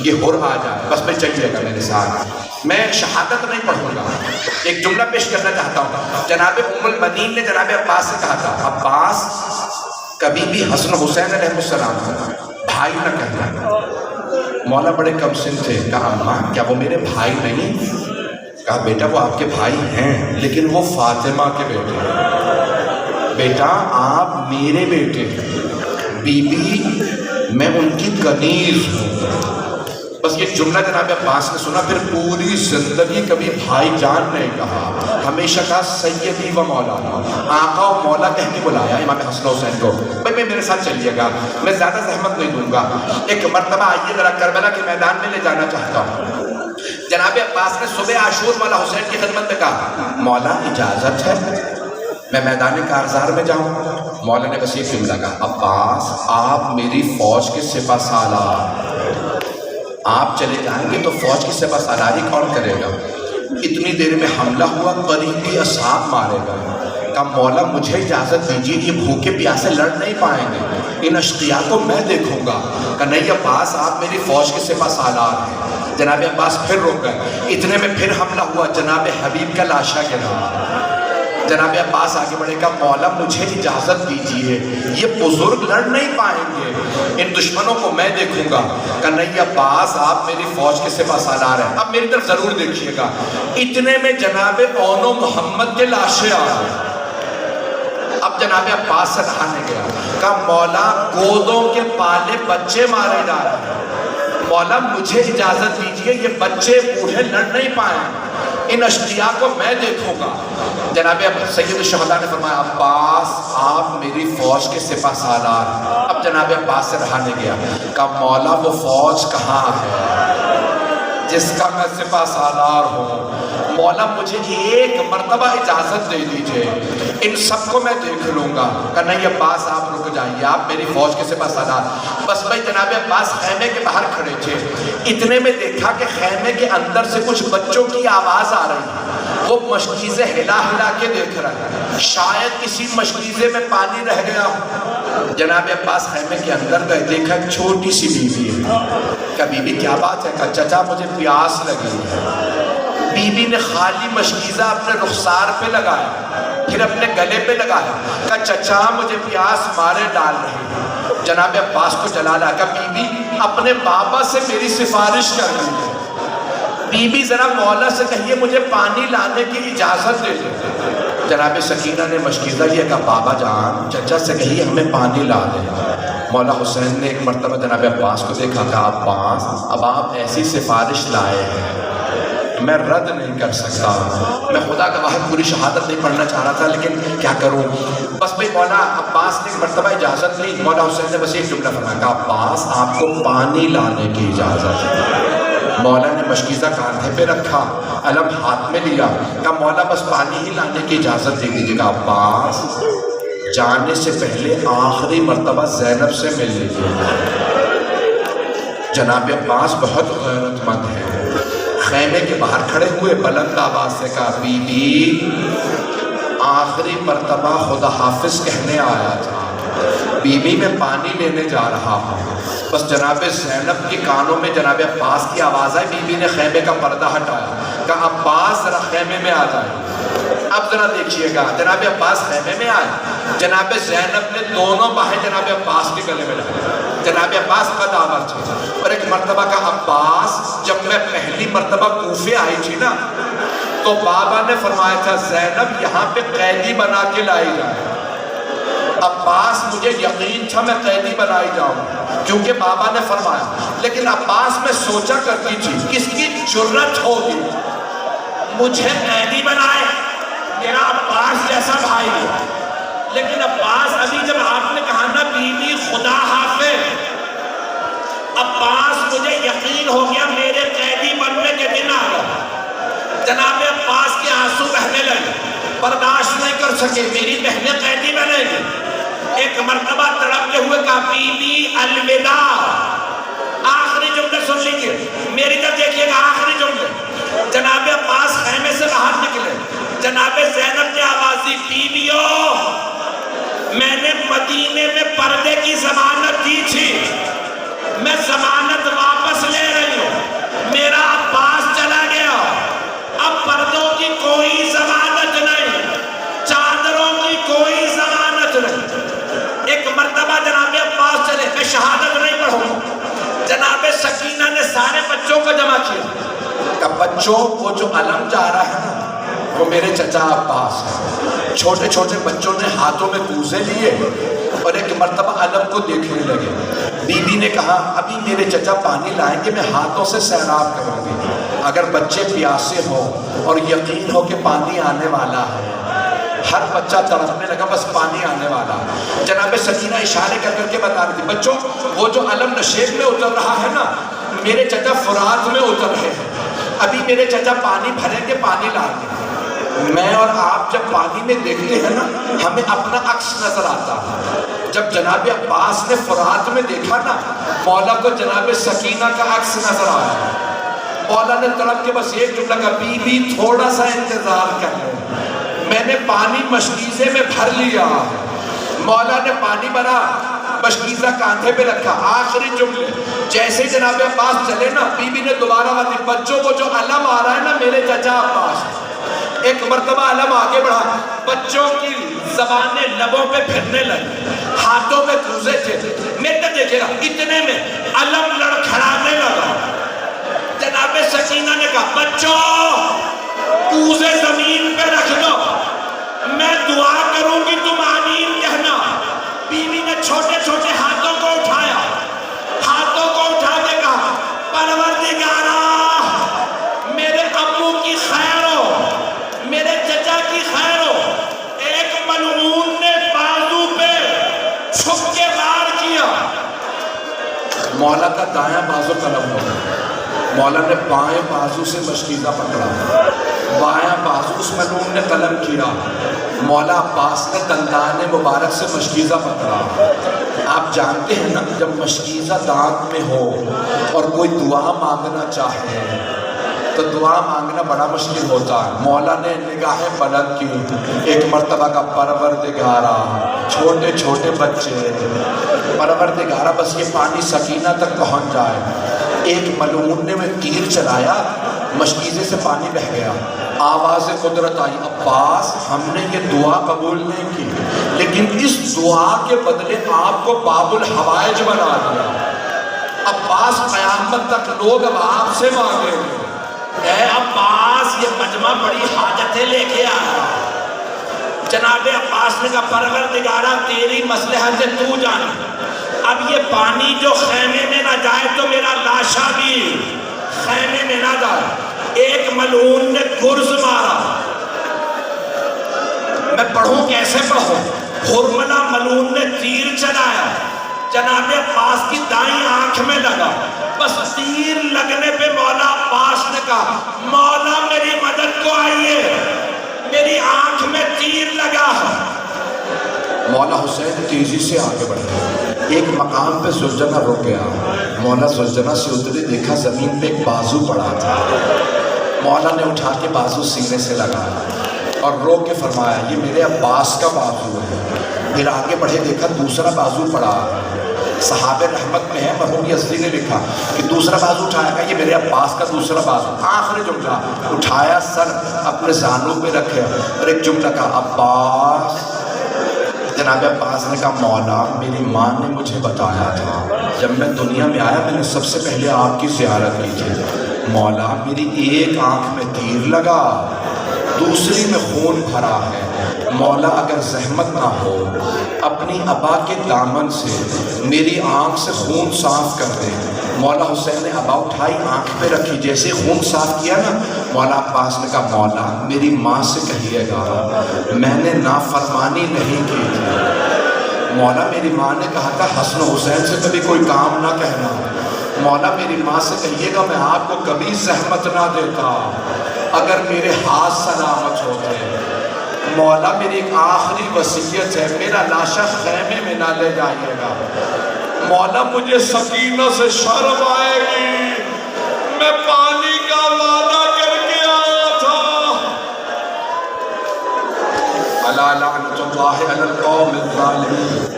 یہ ہر آ جائے بس میں چلیے گا میرے ساتھ. میں شہادت نہیں پڑھوں گا. ایک جملہ پیش کرنا چاہتا ہوں. جناب ام المنین نے جناب عباس سے کہا تھا عباس کبھی بھی حسن حسین علیہ السلام بھائی نہ کہنا. مولا بڑے کم سن تھے. کہا اماں کیا وہ میرے بھائی نہیں؟ کہا بیٹا وہ آپ کے بھائی ہیں لیکن وہ فاطمہ کے بیٹے ہیں. بیٹا آپ میرے بیٹے ہیں. بی بی میں ان کی کنیز ہوں. بس یہ جملہ جناب عباس نے سنا. پھر پوری زندگی کبھی بھائی جان نہیں کہا. ہمیشہ کہا سیدی و مولانا. آقا و مولا کہہ کے بلایا امام حسن حسین کو. بھائی میرے ساتھ چلیے گا, میں زیادہ زحمت نہیں دوں گا. ایک مرتبہ آئیے ذرا کربلا کے میدان میں لے جانا چاہتا ہوں. جناب عباس نے صبح عاشور مولا حسین کی خدمت میں کہا مولا اجازت ہے میں میدان کارزار میں جاؤں؟ مولا نے بس یہ جملہ کہا عباس آپ میری فوج کے سپہ سالار, آپ چلے جائیں گے تو فوج کی سپہ سالاری کون کرے گا؟ اتنی دیر میں حملہ ہوا, قریبی اصحاب مارے گئے. کہا مولا مجھے اجازت دیجیے, یہ بھوکے پیاسے لڑ نہیں پائیں گے, ان اشقیاء کو میں دیکھوں گا. کہا نہیں عباس آپ میری فوج کے سپہ سالار ہیں. جناب عباس پھر رک گئے. اتنے میں پھر حملہ ہوا, جناب حبیب کا لاشا گرا. جناب عباس آگے بڑھے گا مولا مجھے اجازت دیجیے, یہ بزرگ لڑ نہیں پائیں گے, ان دشمنوں کو میں دیکھوں گا. کہ نہیں عباس آپ میری فوج کے سپہ سالار ہیں, اب میری طرف ضرور دیکھیے گا. اتنے میں جناب اون و محمد کے لاشیں آ گئے. اب جناب عباس سے رہا نہیں گیا. کہا مولا گودوں کے پالے بچے مارے جا رہے ہیں, مولا مجھے اجازت دیجیے, یہ بچے بوڑھے لڑ نہیں پائیں, ان اشقیاء کو میں دیکھوں گا. جناب سید الشہداء نے فرمایا عباس آپ میری فوج کے سپہ سالار. اب جناب عباس سے رہا نہیں گیا. کہا مولا وہ فوج کہاں ہے جس کا میں سپہ سالار ہوں؟ مولا مجھے ایک مرتبہ اجازت دے دیجئے, ان سب کو میں دیکھ لوں گا. کہ نہیں عباس آپ رک جائیے, آپ میری فوج کے سپہ سالار. بس بھائی جناب عباس خیمے کے باہر کھڑے تھے. اتنے میں دیکھا کہ خیمے کے اندر سے کچھ بچوں کی آواز آ رہی ہے. وہ مشکیزیں ہلا ہلا کے دیکھ رہے ہیں, شاید کسی مشکیزے میں پانی رہ گیا. جناب عباس خیمے کے اندر گئے, دیکھا ایک چھوٹی سی بیوی ہے. کہا بی بی کیا بات ہے؟ کہا چچا مجھے پیاس لگی ہے. بی بی نے خالی مشکیزہ اپنے رخسار پہ لگایا, پھر اپنے گلے پہ لگایا. کہا چچا مجھے پیاس مارے ڈال رہی ہے. جناب عباس کو جلا لا. کہا بی بی اپنے بابا سے میری سفارش کر لیجیے. بی بی ذرا مولا سے کہیے مجھے پانی لانے کی اجازت دے دے. جناب سکینہ نے مشکیزہ لیا. کہا بابا جان چچا سے کہیے ہمیں پانی لا دے. مولا حسین نے ایک مرتبہ جناب عباس کو دیکھا. کہا عباس اب آپ ایسی سفارش لائے ہیں میں رد نہیں کر سکتا. میں خدا کا واحد پوری شہادت نہیں پڑھنا چاہ رہا تھا لیکن کیا کروں. بس بھئی مولا عباس نے ایک مرتبہ اجازت لی. مولا حسین نے بس ایک جملہ فرمایا. کہا عباس آپ کو پانی لانے کی اجازت ہے. مولا نے مشکیزہ کاندھے پہ رکھا, علم ہاتھ میں لیا. کہا مولا بس پانی ہی لانے کی اجازت دے دیجیے. کہا عباس جانے سے پہلے آخری مرتبہ زینب سے مل لیجیے. جناب عباس بہت غیرت مند ہے, خیمے کے باہر کھڑے ہوئے, بلند آواز سے کہا بی بی آخری مرتبہ خدا حافظ کہنے آیا تھا, بی بی میں پانی لینے جا رہا ہوں. بس جناب زینب کے کانوں میں جناب عباس کی آواز آئی. بی بی نے خیمے کا پردہ ہٹایا. کہا عباس ذرا خیمے میں آ جائے. اب ذرا دیکھیے گا, جناب عباس خیمے میں آئے. جناب زینب نے دونوں باہیں جناب عباس کے گلے میں ڈالی. جناب عباس قد آور تھے اور ایک مرتبہ کہا عباس جب میں پہلی مرتبہ کوفے آئی تھی نا تو بابا نے فرمایا تھا زینب یہاں پہ قیدی بنا کے لائی جائے. عباس مجھے یقین تھا میں قیدی بنائی جاؤں کیونکہ بابا نے فرمایا. لیکن عباس میں سوچا کرتی تھی کس کی جرت ہوگی مجھے قیدی بنائے, میرا عباس جیسا بھائی ہے. لیکن عباس ابھی جب آپ نے کہا نا بی بی خدا حافظ, عباس مجھے یقین ہو گیا میرے قیدی بننے کے دن آ گئے. جناب عباس کے آنسو بہنے لگے, برداشت نہیں کر سکے میری بہنیں قیدی بنے گی. ایک مرتبہ تڑپتے ہوئے کہا بی بی الوداع. آخری جملے سن لیجیے, میری طرف دیکھیے گا آخری جملے. جناب عباس خیمے سے باہر نکلے. جناب زینب نے آواز دی بیویوں میں نے مدینے میں پردے کی ضمانت دی تھی, میں ضمانت واپس لے رہی ہوں. سارے بچوں کو جمع کیا کہ بچوں وہ جو علم جا رہا ہے نا وہ میرے چچا عباس ہے۔ چھوٹے چھوٹے بچوں نے ہاتھوں میں کوزے لیے اور ایک مرتبہ علم کو دیکھنے لگے۔ بی بی نے کہا ابھی میرے چچا پانی لائیں گے، میں ہاتھوں سے سیراب کروں گی۔ اگر بچے پیاسے ہوں اور یقین ہو کہ پانی آنے والا ہے، ہر بچہ تڑپنے لگا بس پانی آنے والا۔ جناب سکینہ اشارے کر کر کے بتا رہی تھی بچوں وہ جو علم نشیب میں اتر رہا ہے نا میرے چچا فرات میں اتر رہے ہیں، ابھی میرے چچا پانی بھریں گے، پانی لائیں گے۔ میں اور آپ جب پانی میں دیکھتے ہیں نا ہمیں اپنا عکس نظر آتا ہے۔ جب جناب عباس نے فرات میں دیکھا نا مولا کو جناب سکینہ کا عکس نظر آیا۔ مولا نے تڑپ کے بس ایک جملہ کہا بی بی تھوڑا سا انتظار کر لیں، میں نے پانی مشکیزے میں بھر لیا۔ مولا نے پانی بھرا، مشکیزہ کاندھے پہ رکھا، آخری جملے جیسے جناب عباس چلے نا بی بی نے دوبارہ بات بچوں وہ جو علم آ رہا ہے نا میرے چچا عباس۔ ایک مرتبہ علم آگے بڑھا، بچوں کی زبانیں لبوں پہ پھرنے لگی، ہاتھوں میں کوزے تھے۔ میرے دیکھے گا اتنے میں علم لڑکھڑانے لگا۔ جناب سکینہ نے کہا بچوں کوزے زمین پہ رکھ دو، میں دعا کروں گی تم آمین کہنا۔ بیوی نے چھوٹے چھوٹے ہاتھوں کو اٹھایا، ہاتھوں کو اٹھا کے کہا پروردگارا میرے ابو کی خیر ہو، میرے چچا کی خیر ہو۔ ایک ملعون نے بازو پہ چھپ کے وار کیا، مولا کا دایاں بازو قلم ہو گیا۔ مولا نے بائیں بازو سے مشکیزہ پکڑا، بائیں بازو اس ملعون نے قلم کیا۔ مولا عباس نے دندان مبارک سے مشکیزہ پکڑا۔ آپ جانتے ہیں نا جب مشکیزہ دانت میں ہو اور کوئی دعا مانگنا چاہے تو دعا مانگنا بڑا مشکل ہوتا ہے۔ مولا نے نگاہیں بلند کی، ایک مرتبہ کا پروردگارا چھوٹے چھوٹے بچے، پروردگارا بس یہ پانی سکینہ تک پہنچ جائے۔ ایک ملعون نے میں تیر چلایا، مشکیزے سے پانی بہہ گیا، آواز قدرت آئی عباس ہم نے یہ دعا قبول نہیں کی لیکن اس دعا کے بدلے آپ کو باب الحوائج بنا دیا۔ عباس قیامت تک لوگ اب آپ سے مانگے اے عباس یہ مجمع بڑی حاجتیں لے کے آیا۔ جناب عباس نے کہا پروردگارا تیری مصلحت سے تو جانے، اب یہ پانی جو خیمے میں نہ جائے تو میرا لاشا بھی خیمے میں نہ جائے۔ ایک ملعون نے گرز مارا، میں پڑھوں کیسے پڑھوں؟ ہرملہ ملعون نے تیر چلایا، جناب عباس کی دائیں آنکھ میں لگا، بس تیر لگنے پہ مولا عباس نے کہا مولا میری مدد کو آئیے، میری آنکھ میں تیر لگا ہے۔ مولا حسین تیزی سے آگے بڑھے، ایک مقام پہ زلجنہ رک گیا۔ مولا زلجنہ سے اترے، دیکھا زمین پہ ایک بازو پڑا تھا۔ مولا نے اٹھا کے بازو سینے سے لگایا اور رو کے فرمایا یہ میرے عباس کا بازو ہے۔ پھر آگے بڑھے، دیکھا دوسرا بازو پڑا۔ صحاب رحمت میں ہے مرحوم یزدی نے لکھا کہ دوسرا بازو اٹھایا گا یہ میرے عباس کا دوسرا بازو۔ آخری جملہ اٹھایا، سر اپنے زانوں پہ رکھے اور ایک جملہ کہا عباس۔ جناب عباس نے کہا مولا میری ماں نے مجھے بتایا تھا جب میں دنیا میں آیا میں نے سب سے پہلے آپ کی زیارت کی تھی۔ مولا میری ایک آنکھ میں تیر لگا، دوسری میں خون بھرا ہے، مولا اگر زحمت نہ ہو اپنی ابا کے دامن سے میری آنکھ سے خون صاف کر دے۔ مولا حسین نے ابا اٹھائی، آنکھ پہ رکھی، جیسے خون صاف کیا نا مولا عباس نے کہا مولا میری ماں سے کہیے گا میں نے نافرمانی نہیں کی تھی۔ مولا میری ماں نے کہا تھا حسن و حسین سے کبھی کوئی کام نہ کہنا۔ مولا میری ماں سے کہیے گا میں آپ کو کبھی زحمت نہ دیتا اگر میرے ہاتھ سلامت ہوتے۔ مولا میری ایک آخری وصیت ہے، میرا لاشا خیمے میں نہ لے جائیے گا۔ مولا مجھے سکینہ سے شرم آئے گی، میں پانی کا وعدہ کر کے آیا تھا۔ الا لعنۃ اللہ علی القوم الظالمین۔